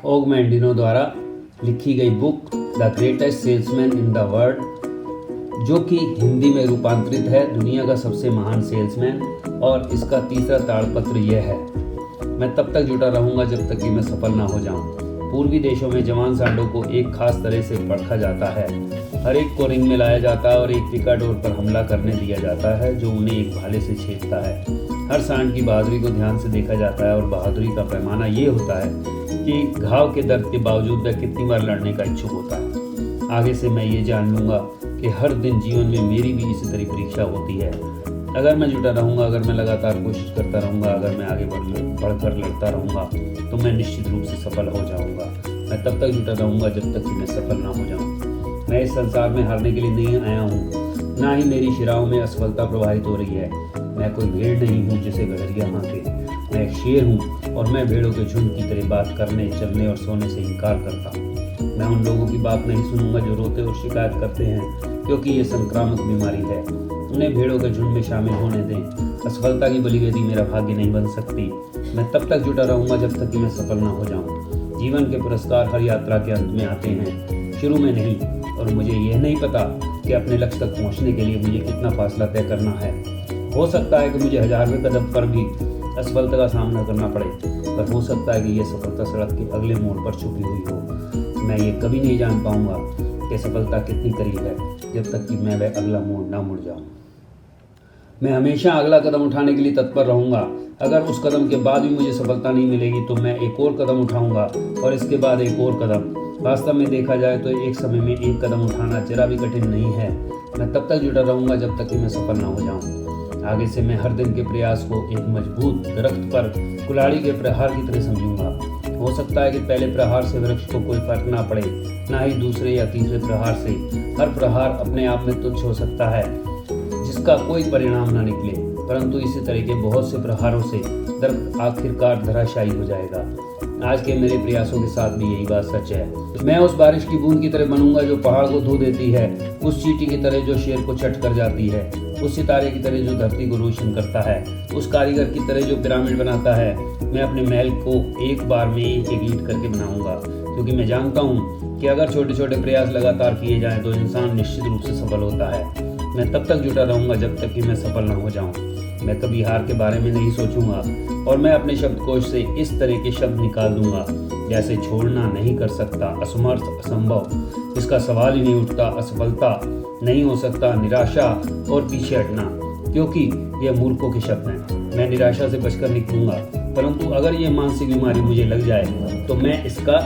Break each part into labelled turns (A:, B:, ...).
A: ओग मैंडिनो द्वारा लिखी गई book the greatest salesman in the world, जो कि हिंदी में रूपांतरित है दुनिया का सबसे महान सेल्समैन। और इसका तीसरा ताड़पत्र यह है, मैं तब तक जुटा रहूंगा जब तक कि मैं सफल ना हो जाऊं। पूर्वी देशों में जवान सांडों को एक खास तरह से परखा जाता है। हर एक को रिंग में लाया जाता है और एक पिकाडोर पर हमला करने दिया जाता है जो उन्हें एक भाले से छेदता है। हर सांड की बहादुरी को ध्यान से देखा जाता है और बहादुरी का पैमाना ये होता है कि घाव के दर्द के बावजूद वह कितनी बार लड़ने का इच्छुक होता है। आगे से मैं ये जान लूँगा कि हर दिन जीवन में मेरी भी इसी तरह परीक्षा होती है। अगर मैं जुटा रहूँगा, अगर मैं लगातार कोशिश करता रहूँगा, अगर मैं आगे बढ़कर लड़ता रहूँगा तो मैं निश्चित रूप से सफल हो जाऊँगा। मैं तब तक जुटा रहूँगा जब तक कि मैं सफल ना हो जाऊँ। मैं इस संसार में हारने के लिए नहीं आया हूँ, ना ही मेरी शिराओं में असफलता प्रवाहित हो रही है। मैं कोई भेड़ नहीं हूँ जिसे गडरिया हाँके, मैं एक शेर हूँ और मैं भेड़ों के झुंड की तरह बात करने, चलने और सोने से इनकार करता हूँ। मैं उन लोगों की बात नहीं सुनूंगा जो रोते और शिकायत करते हैं, क्योंकि ये संक्रामक बीमारी है। उन्हें भेड़ों के झुंड में शामिल होने दें। असफलता की बलिवेदी मेरा भाग्य नहीं बन सकती। मैं तब तक जुटा रहूंगा जब तक कि मैं सफल ना हो जाऊं। जीवन के पुरस्कार हर यात्रा के अंत में आते हैं, शुरू में नहीं। और मुझे यह नहीं पता कि अपने लक्ष्य तक पहुंचने के लिए मुझे कितना फासला तय करना है। हो सकता है कि मुझे 1000वें कदम पर भी असफलता का सामना करना पड़े, पर हो सकता है कि यह सफलता सड़क के अगले मोड़ पर छुपी हुई हो। मैं ये कभी नहीं जान पाऊंगा कि सफलता कितनी करीब है जब तक कि मैं वह अगला मोड़ ना मुड़ जाऊं। मैं हमेशा अगला कदम उठाने के लिए तत्पर रहूंगा। अगर उस कदम के बाद भी मुझे सफलता नहीं मिलेगी तो मैं एक और कदम उठाऊंगा और इसके बाद एक और कदम। वास्तव में देखा जाए तो एक समय में एक कदम उठाना जरा भी कठिन नहीं है। मैं तब तक जुटा रहूंगा जब तक कि मैं सफल ना हो जाऊं। आगे से मैं हर दिन के प्रयास को एक मजबूत दरख्त पर कुल्हाड़ी के प्रहार की तरह समझूंगा। हो सकता है कि पहले प्रहार से वृक्ष को कोई फर्क ना पड़े, ना ही दूसरे या तीसरे प्रहार से। हर प्रहार अपने आप में तुच्छ हो सकता है जिसका कोई परिणाम ना निकले, परंतु इसी तरह के बहुत से प्रहारों से दरख्त आखिरकार धराशायी हो जाएगा। आज के मेरे प्रयासों के साथ भी यही बात सच है। मैं उस बारिश की बूंद की तरह बनूंगा जो पहाड़ को धो देती है, उस चींटी की तरह जो शेर को चट कर जाती है, उस सितारे की तरह जो धरती को रोशन करता है, उस कारीगर की तरह जो पिरामिड बनाता है। मैं अपने महल को एक बार में एक ईंट करके बनाऊंगा, क्योंकि मैं जानता हूँ कि अगर छोटे छोटे प्रयास लगातार किए जाएं तो इंसान निश्चित रूप से सफल होता है। मैं तब तक जुटा रहूंगा जब तक कि मैं सफल ना हो जाऊं। मैं कभी हार के बारे में नहीं सोचूंगा और मैं अपने शब्दकोश से इस तरह के शब्द निकाल दूंगा जैसे छोड़ना नहीं कर सकता, असमर्थ, असंभव, इसका सवाल ही नहीं उठता, असफलता नहीं हो सकता, निराशा और पीछे हटना, क्योंकि यह मूर्खों के शब्द हैं। मैं निराशा से बचकर निकलूंगा, परंतु अगर यह मानसिक बीमारी मुझे लग जाए तो मैं इसका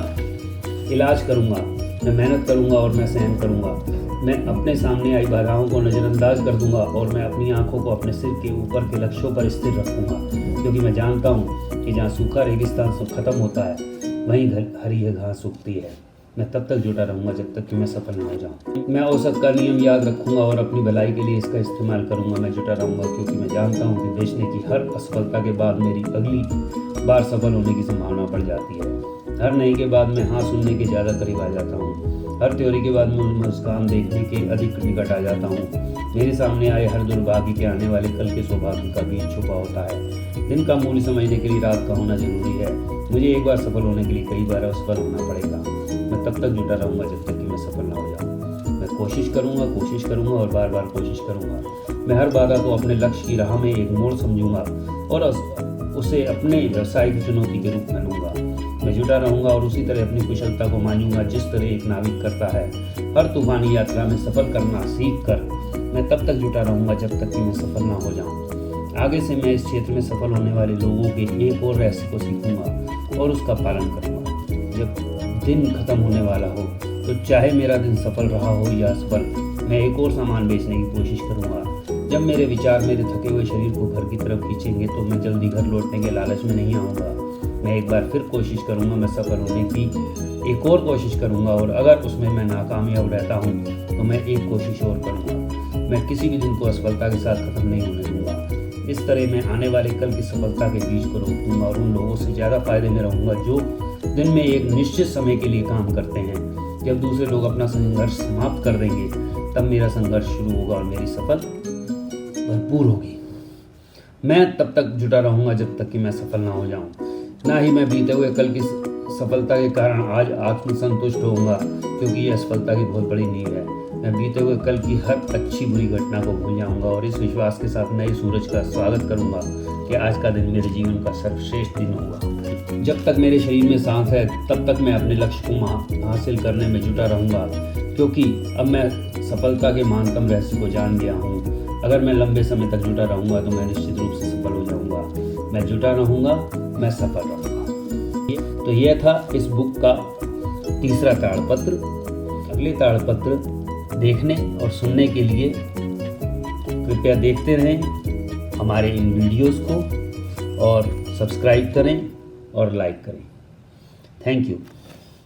A: इलाज करूंगा। मैं मेहनत करूंगा और मैं सहन करूंगा। मैं अपने सामने आई बाधाओं को नज़रअंदाज कर दूंगा और मैं अपनी आंखों को अपने सिर के ऊपर के लक्ष्यों पर स्थिर रखूंगा, क्योंकि मैं जानता हूं कि जहां सूखा रेगिस्तान सब खत्म होता है वहीं हरी घास उगती है। मैं तब तक जुटा रहूंगा जब तक कि मैं सफल न हो जाऊं। मैं औसत का नियम याद रखूंगा और अपनी भलाई के लिए इसका इस्तेमाल करूंगा। मैं जुटा रहूंगा क्योंकि मैं जानता हूं कि बेचने की हर असफलता के बाद मेरी अगली बार सफल होने की संभावना बढ़ जाती है। हर नहीं के बाद मैं हाँ सुनने के ज़्यादा करीब आ जाता हूँ। हर त्योरी के बाद मैं मुस्कान देखने के अधिक निकट आ जाता हूँ। मेरे सामने आए हर दुर्भाग्य के आने वाले कल के सौभाग्य का बीज छुपा होता है। दिन का मूल्य समझने के लिए रात का होना जरूरी है। मुझे एक बार सफल होने के लिए कई बार असफल होना पड़ेगा। मैं तब तक जुटा रहूंगा जब तक कि मैं सफल ना हो जाऊँ। मैं कोशिश करूंगा और बार बार कोशिश करूंगा। मैं हर बाधा को अपने लक्ष्य की राह में एक मोड़ समझूंगा और उसे अपने व्यवसाय की चुनौती के रूप में लूंगा। मैं जुटा रहूंगा और उसी तरह अपनी कुशलता को मानूंगा जिस तरह एक नाविक करता है। हर तूफानी यात्रा में सफल करना सीख कर मैं तब तक जुटा रहूंगा जब तक कि मैं सफल ना हो जाऊं। आगे से मैं इस क्षेत्र में सफल होने वाले लोगों के एक और रहस्य को सीखूंगा और उसका पालन करूंगा। जब दिन खत्म होने वाला हो तो चाहे मेरा दिन सफल रहा हो या असफल, मैं एक और सामान बेचने की कोशिश करूंगा। जब मेरे विचार मेरे थके हुए शरीर को घर की तरफ खींचेंगे तो मैं जल्दी घर लौटने के लालच में नहीं आऊँगा। मैं एक बार फिर कोशिश करूंगा, मैं सफल होने की एक और कोशिश करूंगा और अगर उसमें मैं नाकामयाब रहता हूं तो मैं एक कोशिश और करूंगा। मैं किसी भी दिन को असफलता के साथ खत्म नहीं होने दूंगा। इस तरह मैं आने वाले कल की सफलता के बीज को रोक दूंगा और उन लोगों से ज़्यादा फायदे में रहूंगा जो दिन में एक निश्चित समय के लिए काम करते हैं। जब दूसरे लोग अपना संघर्ष समाप्त कर देंगे तब मेरा संघर्ष शुरू होगा और मेरी सफल भरपूर होगी। मैं तब तक जुटा रहूंगा जब तक कि मैं सफल ना हो जाऊं। ना ही मैं बीते हुए कल की सफलता के कारण आज आत्मसंतुष्ट होऊंगा, क्योंकि यह सफलता की बहुत बड़ी नींव है। मैं बीते हुए कल की हर अच्छी बुरी घटना को भूल जाऊंगा और इस विश्वास के साथ नए सूरज का स्वागत करूंगा कि आज का दिन मेरे जीवन का सर्वश्रेष्ठ दिन होगा। जब तक मेरे शरीर में सांस है तब तक मैं अपने लक्ष्य को हासिल करने में जुटा रहूंगा, क्योंकि अब मैं सफलता के महानतम रहस्य को जान गया हूँ। अगर मैं लंबे समय तक जुटा रहूंगा तो मैं निश्चित रूप से सफल हो जाऊंगा। मैं जुटा रहूंगा, मैं सफल रहूंगा। तो यह था इस बुक का तीसरा ताड़पत्र। अगले ताड़पत्र देखने और सुनने के लिए कृपया देखते रहें हमारे इन वीडियोस को और सब्सक्राइब करें और लाइक करें। Thank you.